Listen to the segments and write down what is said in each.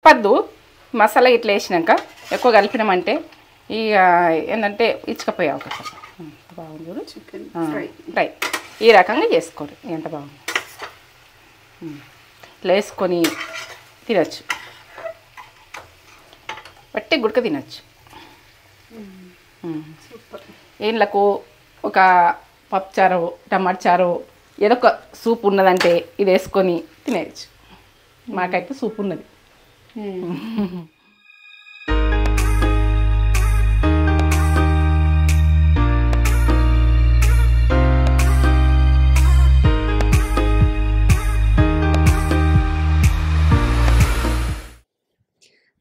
పద్దు మసాలా ఇట్లా వేసినాక ఎక్కువ కలిపినామంటే ఇక ఏంటంటే ఇచ్చకపోయే అవకాశం. బాగుంది చూడు చికెన్ ఫ్రై ఈ రకంగా చేసుకోరు. ఎంత బాగుంది. ఇట్లా వేసుకొని తినచ్చు, బట్టి గుడక తినచ్చు. వీళ్ళకు ఒక పప్పుచారు టమాటా చారు ఏదో ఒక సూప్ ఉన్నదంటే ఇది వేసుకొని తినేయచ్చు. మాకైతే సూప్ ఉన్నది.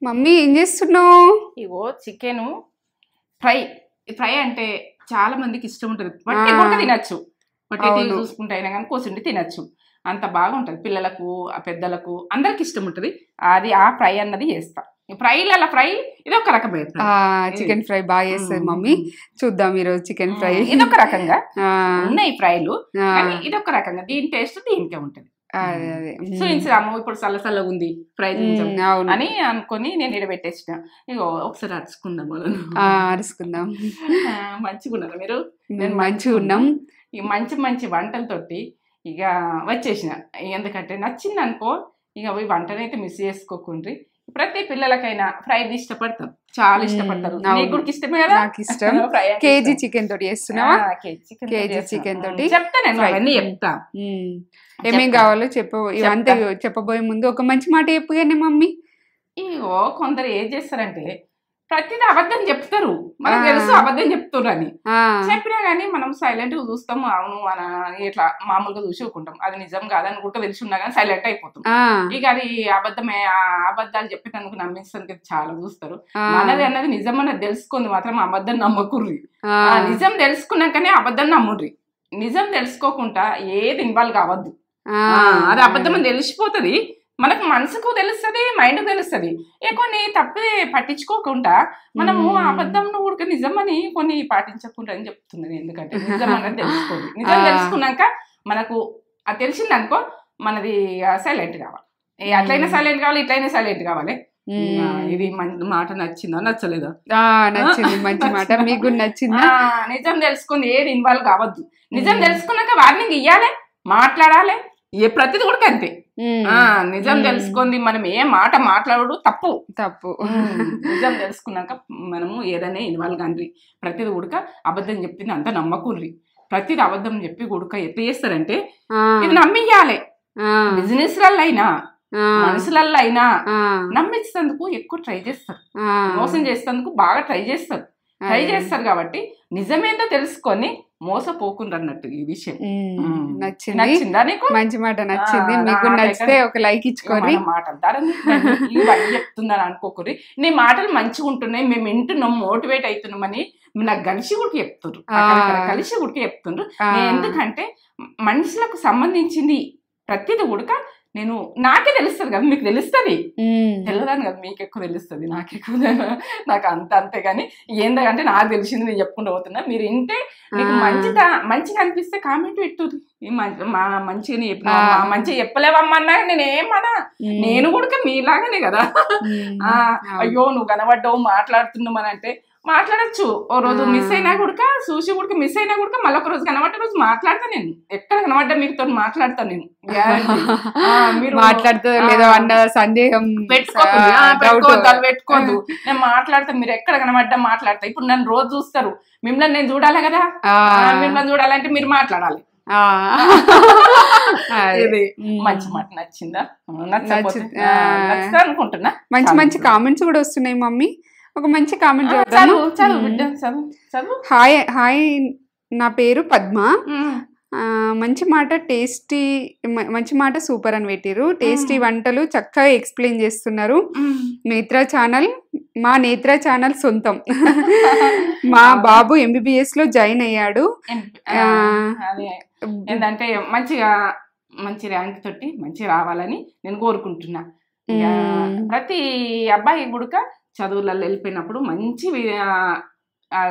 మమ్మీ ఏం చేస్తున్నావు? ఇగో చికెను ఫ్రై అంటే చాలా మందికి ఇష్టం ఉంటుంది. బట్టి కూడా తినచ్చు, బట్టి టీవీ చూసుకుంటే అయినా కానీ కోసిండి తినచ్చు. అంత బాగుంటుంది. పిల్లలకు పెద్దలకు అందరికి ఇష్టం ఉంటుంది. అది ఆ ఫ్రై అన్నది చేస్తా. ఫ్రై ఇది ఒక రకమైన చికెన్ ఫ్రై బాగా చేస్తుంది మమ్మీ. చూద్దాం ఈరోజు చికెన్ ఫ్రై. ఇదొక రకంగా ఉన్నాయి ఫ్రైలు, ఇదొక రకంగా దీని టేస్ట్ దీనికే ఉంటుంది. చూపించాము ఇప్పుడు చల్లగా ఉంది ఫ్రై అని అనుకొని నేను ఇడబెట్టేసిన. ఇగో ఒకసారి అరుచుకుందాం. మంచిగా ఉన్నారు మీరు? నేను మంచిగా ఉన్నాం. ఈ మంచి వంటలతోటి ఇక వచ్చేసిన. ఎందుకంటే నచ్చింది అనుకో ఇక ఈ వంటనైతే మిస్ చేసుకోకుండ్రి. ప్రతి పిల్లలకైనా ఫ్రై ఇష్టపడతాం, చాలా ఇష్టపడతారు. నీకు ఇష్టమే కదా? నాకు ఇష్టం. కేజీ చికెన్ తోటి చేస్తున్నావా? కేజీ చికెన్ తోటి చెప్తా, నేను అవన్నీ చెప్తా. ఏమేం కావాలో ఇవంతా చెప్పబోయే ముందు ఒక మంచి మాట చెప్పుగానే మమ్మీ. ఇగో కొందరు ఏం చేస్తారంటే ప్రతిదీ అబద్ధం చెప్తారు. మనకు తెలుసు అబద్ధం చెప్తున్నారు అని. చెప్పినా గానీ మనం సైలెంట్ గా చూస్తాం. అవును మన ఇట్లా మామూలుగా చూసుకుంటాం. అది నిజం కాదని కూడా తెలిసి ఉన్నా కానీ సైలెంట్ అయిపోతాం. ఇక అది అబద్ధమే. అబద్ధాలు చెప్పేందుకు నమ్మిస్తానికి చాలా చూస్తారు. మనది అన్నది నిజం అన్నది తెలుసుకుంది మాత్రం అబద్ధం నమ్మకుర్రి. నిజం తెలుసుకున్నాకనే అబద్ధం నమ్ముర్రి. నిజం తెలుసుకోకుండా ఏది ఇన్వాల్వ్ కావద్దు. అది అబద్ధం అని తెలిసిపోతుంది. మనకు మనసుకు తెలుస్తుంది, మైండ్కు తెలుస్తుంది. కొన్ని తప్పే పట్టించుకోకుండా మనము అబద్ధం కూడా నిజం అని కొన్ని పాటించకుండా అని చెప్తున్నాను. ఎందుకంటే నిజం అన్నది తెలుసుకోండి. నిజం తెలుసుకున్నాక మనకు అది తెలిసిందనుకో మనది సైలెంట్ కావాలి. అట్లయినా సైలెంట్ కావాలి, ఇట్లయినా సైలెంట్ కావాలి. ఇది మాట నచ్చిందా నచ్చలేదా? నచ్చింది, మంచి మాట. మీకు నచ్చిందా? నిజం తెలుసుకుంది ఏది ఇన్వాల్వ్ కావద్దు. నిజం తెలుసుకున్నాక వార్నింగ్ ఇయ్యాలి, మాట్లాడాలి. ప్రతిది కూడా అంతే. నిజం తెలుసుకుంది మనం ఏ మాట మాట్లాడు తప్పు. నిజం తెలుసుకున్నాక మనము ఏదైనా ఇన్వాల్వ్ కాండి. ప్రతిది ఉడక అబద్ధం చెప్పింది అంతా నమ్మకుర్రి. ప్రతిది అబద్ధం చెప్పి ఉడక ఎట్లా చేస్తారంటే ఇది నమ్మియ్యాలి. బిజినెస్ లైనా మనుషులల్లో అయినా నమ్మించేందుకు ఎక్కువ ట్రై చేస్తారు. మోసం చేసేందుకు బాగా ట్రై చేస్తారు కాబట్టి నిజమేందో తెలుసుకొని మోసపోకుండా అన్నట్టు ఈ విషయం. నచ్చిందా నీకు? మంచి మాట నచ్చింది. మీకు నచ్చితే ఒక లైక్ ఇచ్చుకోండి. ఇవన్నీ చెప్తున్నాను అనుకోకూరి. నీ మాటలు మంచిగా ఉంటున్నాయి, మేము వింటున్నాం, మోటివేట్ అవుతున్నామని నాకు కలిసి కూడా చెప్తుండ్రు. ఎందుకంటే మనుషులకు సంబంధించింది ప్రతిది ఉడక నేను నాకే తెలుస్తుంది కదా, మీకు తెలుస్తుంది. తెలియదాను కదా, మీకు ఎక్కువ తెలుస్తుంది, నాకు ఎక్కువ నాకు అంతేగాని ఏందంటే నాకు తెలిసింది నేను చెప్పుకుంటూ పోతున్నా. మీరు వింటే మీకు మంచిగా అనిపిస్తే కామెంట్ పెట్టుర్రు. మంచిగా చెప్పలేవమ్మన్నా నేనేమన్నా, నేను కూడా మీలాగానే కదా. అయ్యో నువ్వు కనబడ్డావు మాట్లాడుతున్నావు అని అంటే మాట్లాడచ్చు. ఓ రోజు మిస్ అయినా కూడా చూసి కూడా మిస్ అయినా కూడా మళ్ళీ ఒక రోజు కనబడ్డ రోజు మాట్లాడతా. నేను ఎక్కడ కనబడ్డా మీతో మాట్లాడతాను. నేను మీరు మాట్లాడుతా లేదో అన్న సందేహం పెట్టుకోవద్దు. నేను మాట్లాడతాను. మీరు ఎక్కడ కనబడ్డా మాట్లాడతా. ఇప్పుడు నన్ను రోజు చూస్తారు, మిమ్మల్ని నేను చూడాలి కదా. మిమ్మల్ని చూడాలంటే మీరు మాట్లాడాలి. ఇది మంచి మాట నచ్చిందా? నచ్చుతా అనుకుంటున్నా. మంచి కామెంట్స్ కూడా వస్తున్నాయి మమ్మీ. ఒక మంచి కామెంట్ చదువు. హాయ్ నా పేరు పద్మ. మంచి మాట సూపర్ అని పెట్టిరు. టేస్టీ వంటలు చక్కగా ఎక్స్ప్లెయిన్ చేస్తున్నారు. మా నేత్ర ఛానల్ సొంతం. మా బాబు MBBS లో జాయిన్ అయ్యాడు. ఏంటంటే మంచి ర్యాంక్ తోటి మంచి రావాలని నేను కోరుకుంటున్నా. ప్రతి అబ్బాయి గుడక చదువులలో వెళ్ళిపోయినప్పుడు మంచి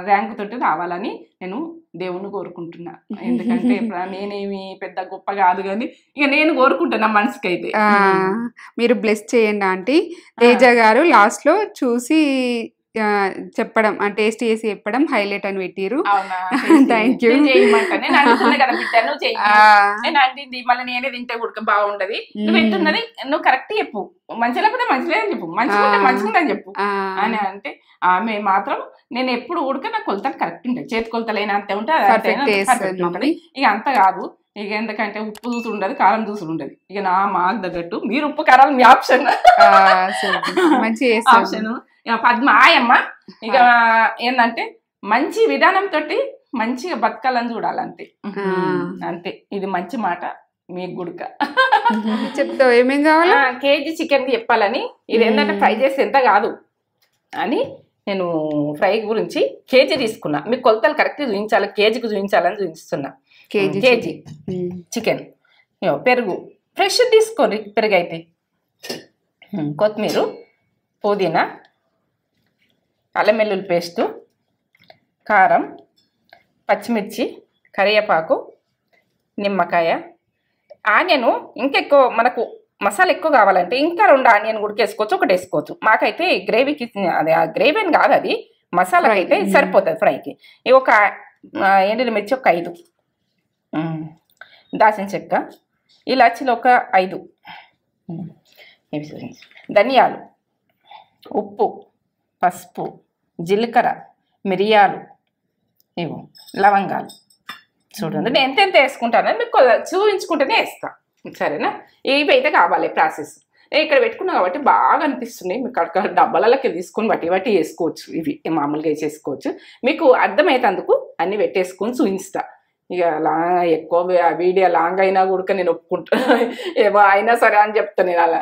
ర్యాంక్ తోటి రావాలని నేను దేవుణ్ణి కోరుకుంటున్నా. ఎందుకంటే నేనేమి పెద్ద గొప్ప కాదు కానీ ఇక నేను కోరుకుంటున్నా మనసుకి అయితే. మీరు బ్లెస్ చేయండి ఆంటీ. తేజ గారు లాస్ట్ లో చూసి చెప్పడం టేస్ట్ చేసి చెప్పడం హైలైట్ అని పెట్టిరు. Thank you. మళ్ళీ నేనే తింటే ఉడక బాగుంటది. నువ్వు ఎట్టున్నది నువ్వు కరెక్ట్ చెప్పు, మంచి లేకపోతే మంచి లేదని చెప్పు, మంచిగా మంచిగుందని చెప్పు అని అంటే ఆమె మాత్రం నేను ఎప్పుడు ఉడక నా కొలతలు కరెక్ట్ ఉంటాయి. చేతి కొలతలైనా అంతే ఉంటుంది. ఇక అంత కాదు. ఇక ఎందుకంటే ఉప్పు చూసుడు ఉండదు, కారం చూసుడు ఉండదు. ఇక నా మాకు తగ్గట్టు మీరు ఉప్పు కారాలు మీ ఆప్షన్. ఆప్షన్ పద్మ ఆయమ్మ. ఇక ఏంటంటే మంచి విధానంతో మంచిగా బతకాలని చూడాలంతే. అంతే, ఇది మంచి మాట మీకు గుడక చెప్తావు. ఏమేం కావాలి? కేజీ చికెన్ చెప్పాలని. ఇది ఏంటంటే ఫ్రై చేస్తే ఎంత కాదు అని నేను ఫ్రై గురించి కేజీ తీసుకున్నా. మీకు కొలతలు కరెక్ట్ చూపించాలి, కేజీకి చూపించాలని చూపిస్తున్నా. KG chicken. పెరుగు ఫ్రెష్ తీసుకోండి. పెరుగు అయితే కొత్తిమీర, పుదీనా, అల్లం వెల్లుల్లి పేస్టు, కారం, పచ్చిమిర్చి, కరివేపాకు, నిమ్మకాయ, ఆనియను. ఇంకెక్కువ మనకు మసాలా ఎక్కువ కావాలంటే ఇంకా 2 ఆనియన్ కూడా వేసుకోవచ్చు, ఒకటి వేసుకోవచ్చు. మాకైతే గ్రేవీకి అదే గ్రేవీ అని కాదు, అది మసాలా అయితే సరిపోతుంది ఫ్రైకి. ఒక ఎండుమిర్చి ఒక 5, దాల్చిన చెక్క, ఇలాచీలు ఒక 5, ధనియాలు, ఉప్పు, పసుపు, జీలకర్ర, మిరియాలు, ఇవి లవంగాలు. చూడండి నేను ఎంత వేసుకుంటానని మీకు చూపించుకుంటేనే వేస్తాను, సరేనా? ఇవి అయితే కావాలి ప్రాసెస్. నేను ఇక్కడ పెట్టుకున్నా కాబట్టి బాగా అనిపిస్తున్నాయి. మీకు అక్కడ డబ్బాలకి తీసుకొని వట్టి వేసుకోవచ్చు. ఇవి మామూలుగా వేసేసుకోవచ్చు. మీకు అర్థమవుతందుకు అన్ని పెట్టేసుకొని చూపిస్తా. ఇక ఎక్కువ వీడియో లాంగ్ అయినా కూడా నేను ఒప్పుకుంటా, ఏమో అయినా సరే అని చెప్తా. నేను అలా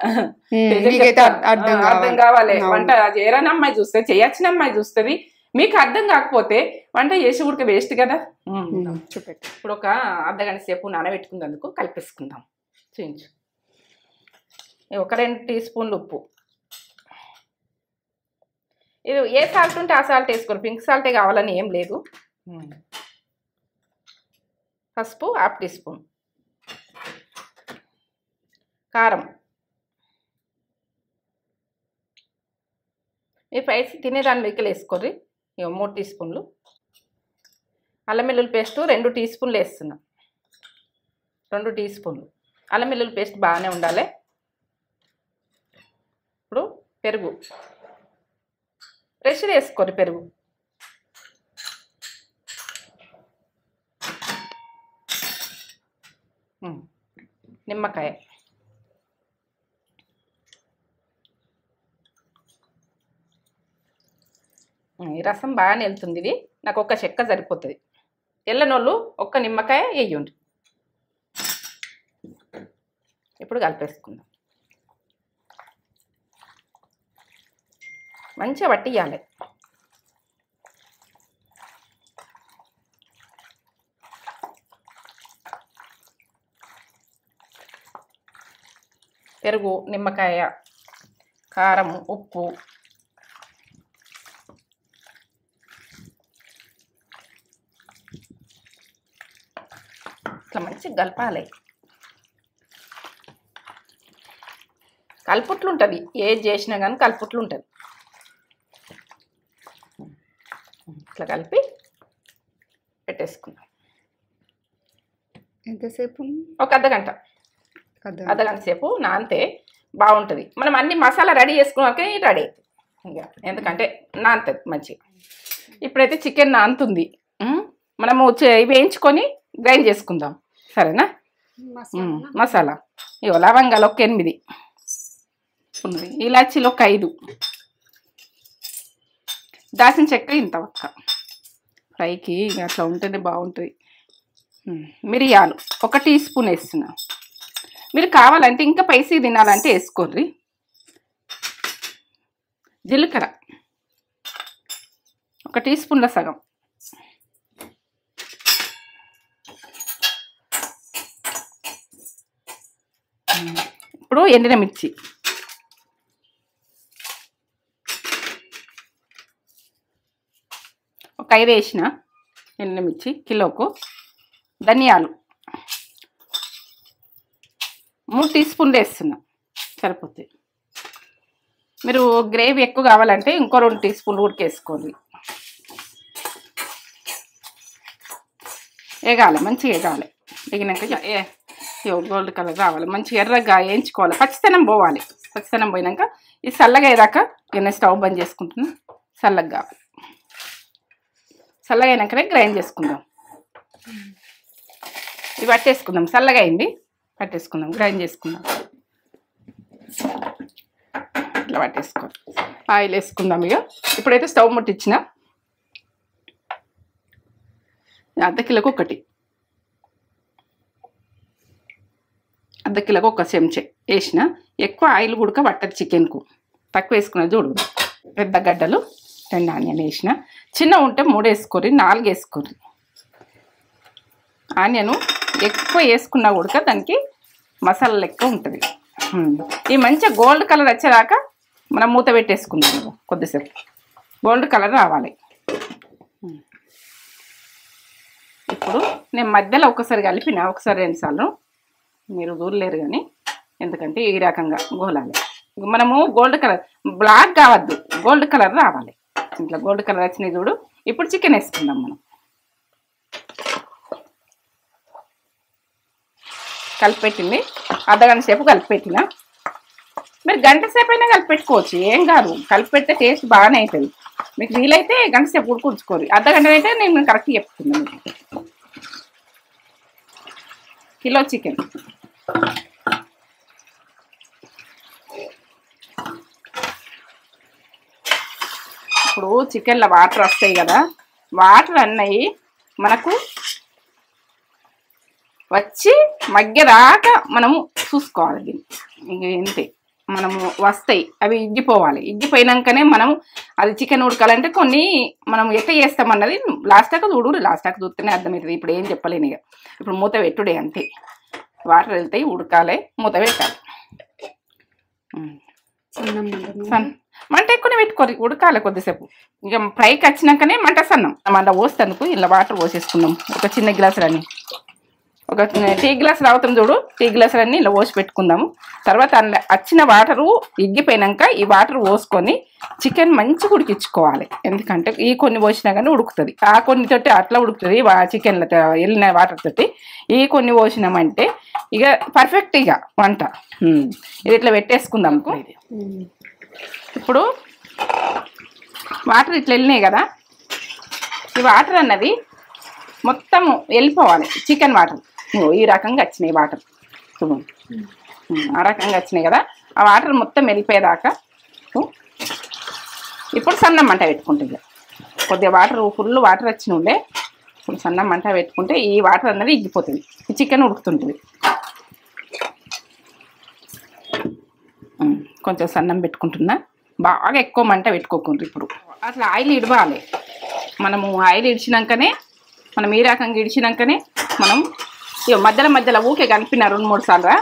అర్థం కావాలి. వంట చేయరాని అమ్మాయి చూస్తే, చేయొచ్చిన అమ్మాయి చూస్తుంది. మీకు అర్థం కాకపోతే వంట చేసి ఉడక వేస్ట్ కదా. ఇప్పుడు ఒక అర్ధగంట సేపు నానబెట్టుకున్నందుకు కలిపేసుకుందాం. చూపించు. ఒక 2 టీ స్పూన్లు ఉప్పు. ఇది ఏ సాల్ట్ ఉంటే ఆ సాల్ట్ వేసుకోండి, పింక్ సాల్టే కావాలని ఏం లేదు. పసుపు 1/2 టీ స్పూన్, కారం మీ స్పైసీ తినేదాని లెక్కలు వేసుకోండి. 3 టీ స్పూన్లు. అల్లం వెల్లుల్లి పేస్టు 2 టీ స్పూన్లు వేస్తున్నా. 2 టీ స్పూన్లు అల్లం వెల్లుల్లి పేస్ట్ బాగానే ఉండాలి. ఇప్పుడు పెరుగు ఫ్రెష్ వేసుకోండి. పెరుగు నిమ్మకాయ, ఈ రసం బాగానే వెళ్తుంది. ఇది నాకు ఒక్క చెక్క సరిపోతుంది. ఎల్లనోళ్ళు ఒక్క నిమ్మకాయ వేయండి. ఇప్పుడు కలిపేసుకుందాం. మంచిగా పట్టియాలి. పెరుగు, నిమ్మకాయ, కారం, ఉప్పు, ఇట్లా మంచిగా కలపాలి. కలుపుట్లు ఉంటుంది, ఏది చేసినా కానీ కలుపుట్లు ఉంటుంది. ఇట్లా కలిపి పెట్టేసుకుందాం. ఎంతసేపు? ఒక అర్ధగంట సేపు నానితే బాగుంటుంది. మనం అన్ని మసాలా రెడీ చేసుకున్నాక రెడీ అవుతుంది. ఇంకా ఎందుకంటే నానుతుంది మంచిగా. ఇప్పుడైతే చికెన్ నానుతుంది. మనము వేయించుకొని గ్రైండ్ చేసుకుందాం, సరేనా? మసాలా ఇగో లవంగాలు ఒక 8 ఉన్నది, ఇలాచీలు ఒక 5, దాల్చిన చెక్క ఇంత ఒక్క ఫ్రైకి అట్లా ఉంటేనే బాగుంటుంది. మిరియాలు 1 టీ స్పూన్ వేస్తున్నా. మీరు కావాలంటే ఇంకా స్పైసీ తినాలంటే వేసుకోండి. జీలకర్ర 1 టీ స్పూన్ల సగం. ఇప్పుడు ఎండిన మిర్చి ఒక 5 వేసిన ఎండుమిర్చి కిలోకు, ధనియాలు 3 టీ స్పూన్లు వేస్తున్నా సరిపోతాయి. మీరు గ్రేవీ ఎక్కువ కావాలంటే ఇంకో 2 టీ స్పూన్లు ఉడికేసుకోండి. వేగాలి, మంచిగా వేగాలి. వేగినాక గోల్డ్ కలర్ రావాలి, మంచిగా ఎర్రగా వేయించుకోవాలి, పచ్చితనం పోవాలి. పచ్చితనం పోయినాక ఇది చల్లగా అయ్యాక నేను స్టవ్ బంద్ చేసుకుంటున్నా. చల్లగా కావాలి, చల్లగా అయినాకనే గ్రైండ్ చేసుకుందాం. ఇది పట్టేసుకుందాం, చల్లగా అయింది పట్టేసుకుందాం, గ్రైండ్ చేసుకుందాం. ఇట్లా పట్టేసుకో, ఆయిల్ వేసుకుందాం. ఇక ఇప్పుడైతే స్టవ్ ముట్టించిన అర్ధ కిలోకి ఒక చెంచా వేసిన. ఎక్కువ ఆయిల్ ఉడక పట్టదు చికెన్కు, తక్కువ వేసుకున్నది చూడు. పెద్ద గడ్డలు 2 ఆనియన్ వేసిన, చిన్న ఉంటే 3 వేసుకోరి, 4 వేసుకోరి. ఆనియను ఎక్కువ వేసుకున్నా ఉడక దానికి మసాలా లెక్క ఉంటుంది. ఈ మంచిగా గోల్డ్ కలర్ వచ్చేదాకా మనం మూత పెట్టేసుకుందాం. కొద్దిసేపు గోల్డ్ కలర్ రావాలి. ఇప్పుడు నేను మధ్యలో ఒకసారి కలిపిన, ఒకసారి 2 సార్లు, మీరు దూరలేరు కానీ, ఎందుకంటే ఈ రకంగా గోలాలి. మనము గోల్డ్ కలర్, బ్లాక్ కావద్దు, గోల్డ్ కలర్ రావాలి. ఇట్లా గోల్డ్ కలర్ వచ్చినాయి చూడు. ఇప్పుడు చికెన్ వేసుకుందాం. మనం కలిపెట్టింది అర్ధగంట సేపు కలిపెట్టిన. మీరు గంట సేపు అయినా కలిపెట్టుకోవచ్చు, ఏం కాదు. కలిపెడితే టేస్ట్ బాగానే అవుతుంది. మీకు వీలైతే గంట సేపు ఉడుకుంచుకోరు, అర్ధగంట అయితే నేను కరెక్ట్ చెప్తున్నాను. మీకు కిలో చికెన్ ఇప్పుడు చికెన్లో వాటర్ వస్తాయి కదా, వాటర్ అన్నవి మనకు వచ్చి మగ్గదాకా మనము చూసుకోవాలి. దీన్ని ఇంక ఇంతే, మనము వస్తాయి అవి ఇగ్గిపోవాలి. ఇగ్గిపోయినాకనే మనం అది చికెన్ ఉడకాలంటే కొన్ని మనం ఎట్లా చేస్తామన్నది లాస్ట్ దాకా చూడు, లాస్ట్ దాకా చూస్తేనే అర్థమవుతుంది. ఇప్పుడు ఏం చెప్పలేను. ఇక ఇప్పుడు మూత పెట్టుడే అంతే. వాటర్ వెళ్తాయి, ఉడకాలి, మూత పెట్టాలి. మంట ఎక్కువనే పెట్టుకోరు, ఉడకాలి కొద్దిసేపు. ఇక ఫ్రైకి వచ్చినాకనే మంట సన్నం. మంట పోస్తానుకు ఇలా వాటర్ పోసేసుకున్నాం. ఒక చిన్న గ్లాసులన్నీ, ఒక టీ గ్లాస్ తాగుతాం చూడు, టీ గ్లాసులన్నీ ఇలా పోసి పెట్టుకుందాము. తర్వాత అందులో వచ్చిన వాటరు ఇగ్గిపోయినాక ఈ వాటర్ పోసుకొని చికెన్ మంచిగా ఉడికించుకోవాలి. ఎందుకంటే ఈ కొన్ని పోసినా కానీ ఉడుకుతుంది, ఆ కొన్ని తోటి అట్లా ఉడుకుతుంది చికెన్లో వెళ్ళిన వాటర్ తోటి. ఈ కొన్ని పోసినామంటే ఇక పర్ఫెక్ట్ ఇక వంట. ఇది ఇట్లా పెట్టేసుకుందాం. ఇప్పుడు వాటర్ ఇట్లా వెళ్ళినాయి కదా, ఈ వాటర్ అన్నది మొత్తము వెళ్ళిపోవాలి. చికెన్ వాటర్ ఈ రకంగా వచ్చినాయి వాటర్, చూడండి ఆ రకంగా వచ్చినాయి కదా. ఆ వాటర్ మొత్తం వెళ్ళిపోయేదాకా ఇప్పుడు సన్నం మంట పెట్టుకుంటుంది. కొద్దిగా వాటర్ ఫుల్ వాటర్ వచ్చిన ఉండే, ఇప్పుడు సన్నం మంట పెట్టుకుంటే ఈ వాటర్ అన్నది ఇగ్గిపోతుంది, ఈ చికెన్ ఉడుకుతుంటుంది. కొంచెం సన్నం పెట్టుకుంటున్నా, బాగా ఎక్కువ మంట పెట్టుకోకుండా. ఇప్పుడు అట్లా ఆయిల్ ఇడవాలి. మనము ఆయిల్ ఇడిచినాకనే, మనం ఈ రకంగా ఇడిచినాకనే మనం మధ్యలో ఊకే కలిపిన 2-3 సార్లు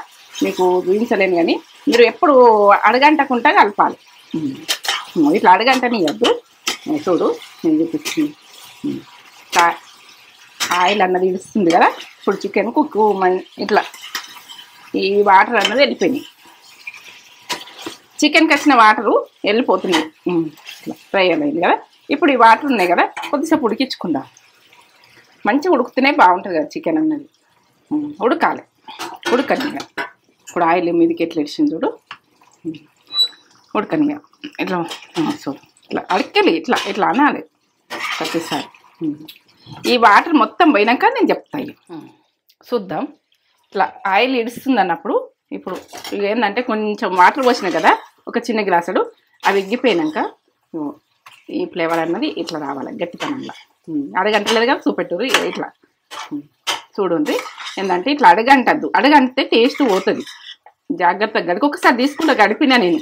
మీకు చూపించలేను కానీ, మీరు ఎప్పుడు అడగంటకుంటా కలపాలి. ఇట్లా అడగంటని ఇవ్వద్దు. చూడు నేను చూపిస్తుంది, ఆయిల్ అన్నది ఇడుస్తుంది కదా. ఇప్పుడు చికెన్ కుక్ ఇట్లా ఈ వాటర్ అన్నది వెళ్ళిపోయినాయి. చికెన్కి వచ్చిన వాటరు వెళ్ళిపోతున్నాయి, ఇట్లా ఫ్రై అయింది కదా. ఇప్పుడు ఈ వాటర్ ఉన్నాయి కదా, కొద్దిసేపు ఉడికించుకుందాం. మంచిగా ఉడుకుతూనే బాగుంటుంది కదా చికెన్ అన్నది. ఉడకాలి, ఉడకనిగా. ఇప్పుడు ఆయిల్ మీదకి ఎట్లా ఇచ్చింది చూడు, ఉడకనిగా. ఇట్లా చూడు, ఇట్లా అడకెళ్ళి ఇట్లా ఇట్లా అనాలి ప్రతిసారి. ఈ వాటర్ మొత్తం పోయినాక నేను చెప్తాను, చూద్దాం. ఇట్లా ఆయిల్ ఇడుస్తుంది అన్నప్పుడు ఇప్పుడు ఏంటంటే కొంచెం వాటర్ పోసిన కదా, ఒక చిన్న గ్లాసుడు, అవి ఎగ్గిపోయినాక ఈ ఫ్లేవర్ అన్నది ఇట్లా రావాలి గట్టితనంగా. అడగంటలేదు కదా, చూపెట్టుర్రు ఇట్లా చూడండి. ఏంటంటే ఇట్లా అడగంటద్దు, అడగంటే టేస్ట్ పోతుంది. జాగ్రత్తగా గడికి ఒకసారి తీసుకుంటా గడిపినా నేను,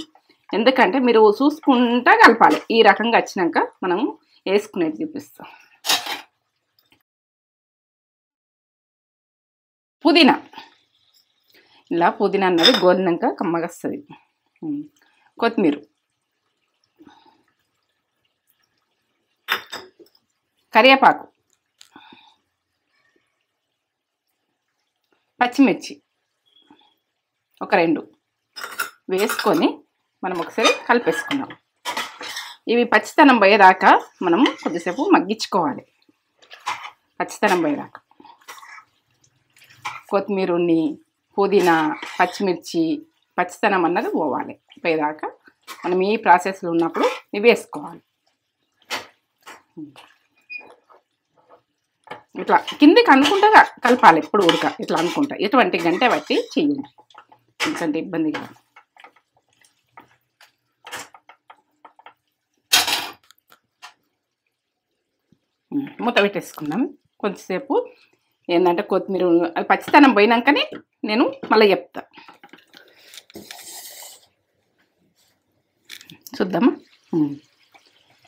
ఎందుకంటే మీరు చూసుకుంటా కలపాలి. ఈ రకంగా వచ్చినాక మనం వేసుకునేది చూపిస్తాం. పుదీనా, ఇలా పుదీనా అన్నది గోలినాక కమ్మగా వస్తుంది. కొత్తిమీర, కరివేపాకు, పచ్చిమిర్చి ఒక 2 వేసుకొని మనం ఒకసారి కలిపేసుకుందాం. ఇవి పచ్చితనం పోయేదాకా మనము కొద్దిసేపు మగ్గించుకోవాలి. పచ్చితనం పోయేదాకా కొత్తిమీర, పుదీనా, పచ్చిమిర్చి పచ్చితనం అన్నది పోయేదాకా మనం ఈ ప్రాసెస్లో ఉన్నప్పుడు ఇవి వేసుకోవాలి. ఇట్లా కిందికి అనుకుంటా కలపాలి. ఎప్పుడు ఉడక ఇట్లా అనుకుంటా, ఎటువంటి గంట బట్టి చెయ్యండి, ఎందుకంటే ఇబ్బంది కాదు. మూత పెట్టేసుకుందాం. కొంచెంసేపు ఏంటంటే కొత్తిమీర పచ్చితనం పోయినాకనే నేను మళ్ళీ చెప్తా. చూద్దామా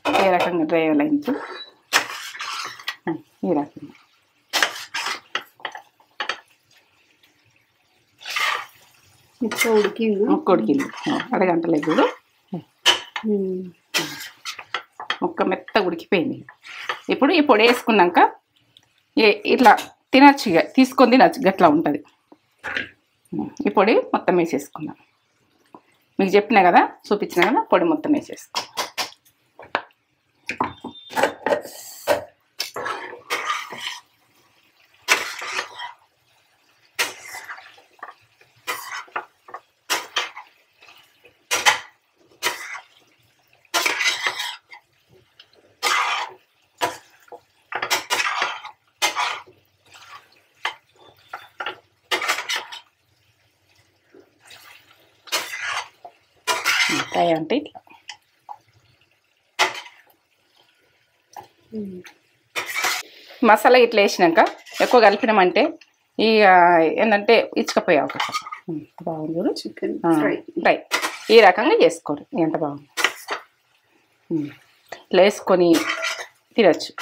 ఏ రకంగా డ్రై అయింది. ఈ రకంగా ఉడికింది. అరగంటలే చూడు, ముక్క మెత్త ఉడికిపోయింది. ఇప్పుడు ఈ పొడి వేసుకున్నాక ఇట్లా తినచ్చు, ఇక తీసుకొని తినచ్చు, గట్లా ఉంటుంది. ఈ పొడి మొత్తం వేసేసుకుందాం. మీకు చెప్పినా కదా, చూపించిన కదా, పొడి మొత్తం వేసేసుకో. ఫ్రై అంటే ఇట్లా మసాలా ఇట్లా వేసినాక ఎక్కువ కలిపినామంటే ఇక ఏంటంటే ఇచ్చుకపోయే అవకాశం. బాగుంది చికెన్ ఫ్రై ఈ రకంగా చేసుకోరు, ఎంత బాగుంది. ఇట్లా వేసుకొని తినచ్చు,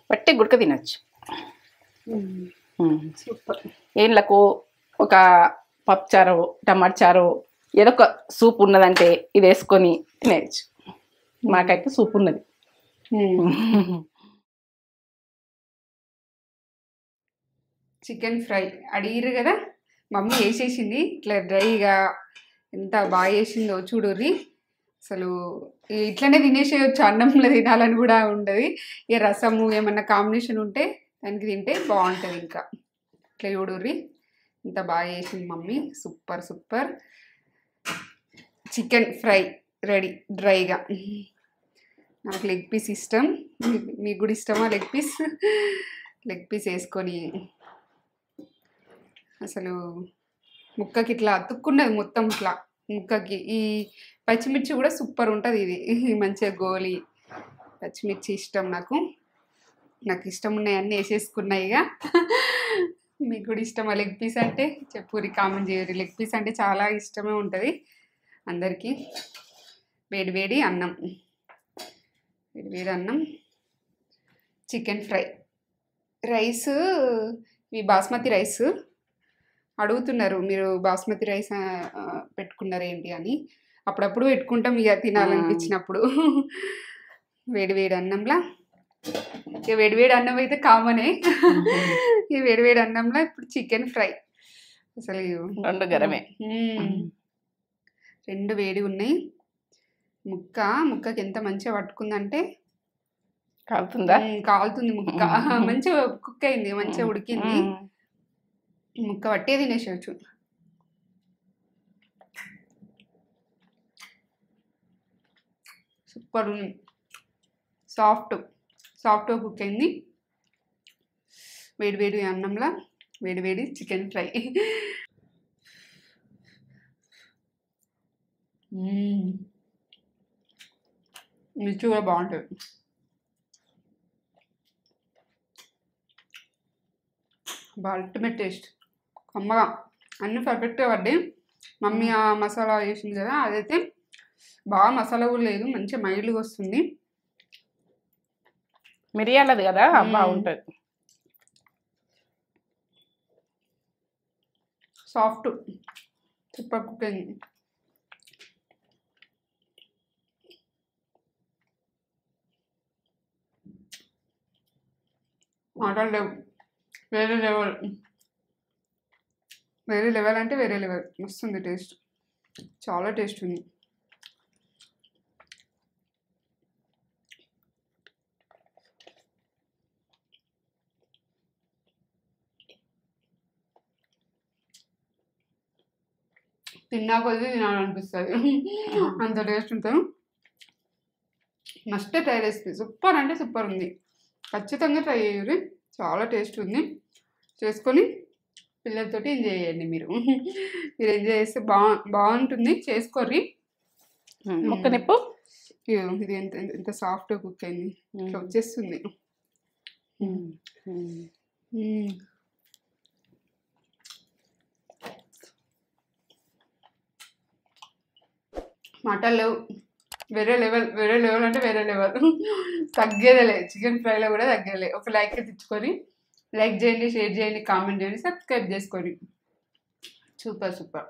పట్టి గుడక తినచ్చు. ఏళ్ళకు ఒక పప్పుచారు, టమాటా చారు, ఏదో ఒక సూప్ ఉన్నదంటే ఇది వేసుకొని తినేయచ్చు. మాకైతే సూప్ ఉన్నది. చికెన్ ఫ్రై అడిగిరు కదా, మమ్మీ వేసేసింది ఇట్లా డ్రైగా. ఎంత బాగా వేసిందో చూడుర్రి. అసలు ఇట్లనే తినేసేయచ్చు, అన్నంలో తినాలని కూడా ఉండదు. ఇక రసము ఏమన్నా కాంబినేషన్ ఉంటే దానికి తింటే బాగుంటుంది. ఇంకా ఇట్లా చూడుర్రి ఇంత బాగా చేసింది mummy. Super super chicken fry ready డ్రైగా. నాకు లెగ్ పీస్ ఇష్టం, మీకు కూడా ఇష్టమా లెగ్ పీస్? లెగ్ పీస్ వేసుకొని అసలు ముక్కకి ఇట్లా అతుక్కున్నది మొత్తం, ఇట్లా ముక్కకి. ఈ పచ్చిమిర్చి కూడా సూపర్ ఉంటుంది. ఇది మంచిగా గోలి పచ్చిమిర్చి ఇష్టం నాకు. నాకు ఇష్టం ఉన్నాయన్నీ వేసేసుకున్నాయి. ఇక మీకు కూడా ఇష్టమా లెగ్ పీస్ అంటే చెప్పురి, కామెంట్ చేయరు. లెగ్ పీస్ అంటే చాలా ఇష్టమే ఉంటుంది అందరికీ. వేడి వేడి అన్నం, వేడి వేడి అన్నం, చికెన్ ఫ్రై. రైస్ ఇవి బాస్మతి రైస్ అడుగుతున్నారు మీరు, బాస్మతి రైస్ పెట్టుకున్నారు ఏంటి అని. అప్పుడప్పుడు పెట్టుకుంటాం ఇక తినాలనిపించినప్పుడు. వేడి వేడి అన్నంలా, ఇక వేడివేడి అన్నం అయితే కామనే. ఈ వేడివేడి అన్నంలో ఇప్పుడు చికెన్ ఫ్రై. అసలు రెండు గరమే, రెండు వేడి ఉన్నాయి. ముక్కకి ఎంత మంచిగా పట్టుకుందంటే కాలుతుందా? కాలుతుంది ముక్క. మంచిగా కుక్ అయింది, మంచిగా ఉడికింది. ముక్క పట్టే తినేసేయచ్చు. సూపర్ ఉంది, సాఫ్ట్గా కుక్ అయింది. వేడి వేడి అన్నంలా వేడి వేడి చికెన్ ఫ్రై. మిర్చి కూడా బాగుంటుంది. అల్టిమేట్ టేస్ట్, కమ్మగా అన్నీ పర్ఫెక్ట్గా పడ్డాయి. మమ్మీ ఆ మసాలా వేసింది కదా, అదైతే బాగా మసాలా కూడా లేదు, మంచిగా మైల్డ్గా వస్తుంది. మిరియాలది కదా బాగుంటుంది. సాఫ్ట్ సూపర్ కుక్ అయింది. మాటలు లేవు. వేరే లెవెల్. వేరే లెవెల్ అంటే వేరే లెవెల్. వస్తుంది టేస్ట్. చాలా టేస్ట్ ఉంది. తిన్నా కొద్దీ తినాలనిపిస్తుంది. అంత టేస్ట్ ఉంటుంది. Must try recipe. సూపర్ అంటే సూపర్ ఉంది. ఖచ్చితంగా ట్రై చేయండి. చాలా టేస్ట్ ఉంది. చేసుకొని పిల్లలతోటి ఎంజాయ్ చేయండి మీరు. మీరు ఎంజాయ్ చేస్తే బాగుంటుంది. చేసుకోర్రి. ముక్క నిప్పు. ఇది ఎంత ఎంత సాఫ్ట్గా కుక్ అయింది. ఇట్లా వచ్చేస్తుంది. మాటలు వేరే లెవెల్. వేరే లెవెల్ అంటే వేరే లెవెల్. తగ్గేదేలే. చికెన్ ఫ్రైలో కూడా తగ్గేలే. ఒక లైక్ తెచ్చుకొని లైక్ చేయండి, షేర్ చేయండి, కామెంట్ చేయండి, సబ్స్క్రైబ్ చేసుకోండి. Super super.